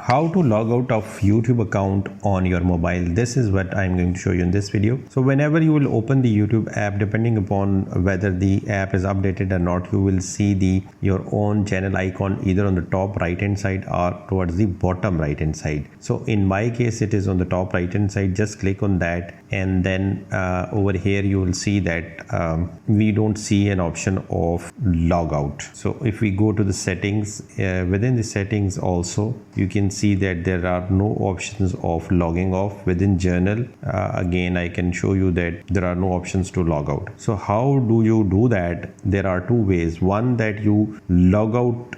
how to log out of YouTube account on your mobile. This is what I'm going to show you in this video. So whenever you will open the YouTube app, depending upon whether the app is updated or not, you will see your own channel icon either on the top right hand side or towards the bottom right hand side. So in my case it is on the top right hand side. Just click on that, and then over here you will see that we don't see an option of logout. So if we go to the settings, within the settings also you can see that there are no options of logging off. Within journal, again I can show you that there are no options to log out. So how do you do that? There are two ways. One, that you log out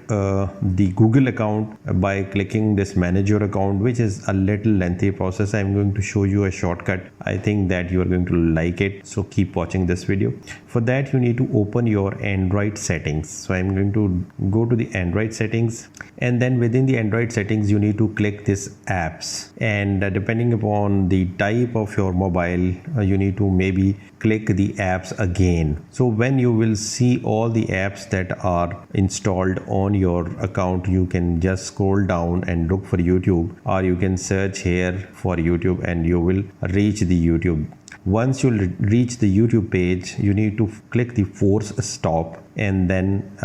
the Google account by clicking this manage your account, which is a little lengthy process. I'm going to show you a shortcut. I think that you are going to like it, so keep watching this video. For that you need to open your Android settings. So I'm going to go to the Android settings, and then within the Android settings you need to click this apps, and depending upon the type of your mobile you need to maybe click the apps again. So when you will see all the apps that are installed on your account, you can just scroll down and look for YouTube, or you can search here for YouTube and you will reach the YouTube. Once you reach the YouTube page, you need to click the force stop, and then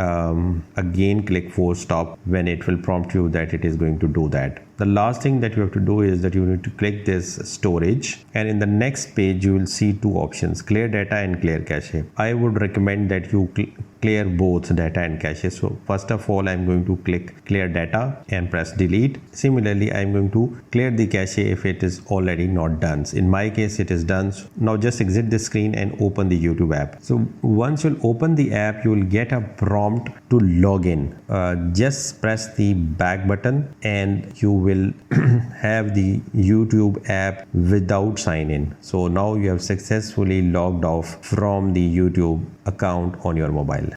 again click force stop when it will prompt you that it is going to do that. The last thing that you have to do is that you need to click this storage, and in the next page you will see two options, clear data and clear cache. I would recommend that you clear both data and cache. So first of all I'm going to click clear data and press delete. Similarly I'm going to clear the cache if it is already not done. In my case it is done. Now just exit the screen and open the YouTube app. So once you open the app, you will get a prompt to log in. Just press the back button and you will have the YouTube app without sign in. So now you have successfully logged off from the YouTube account on your mobile.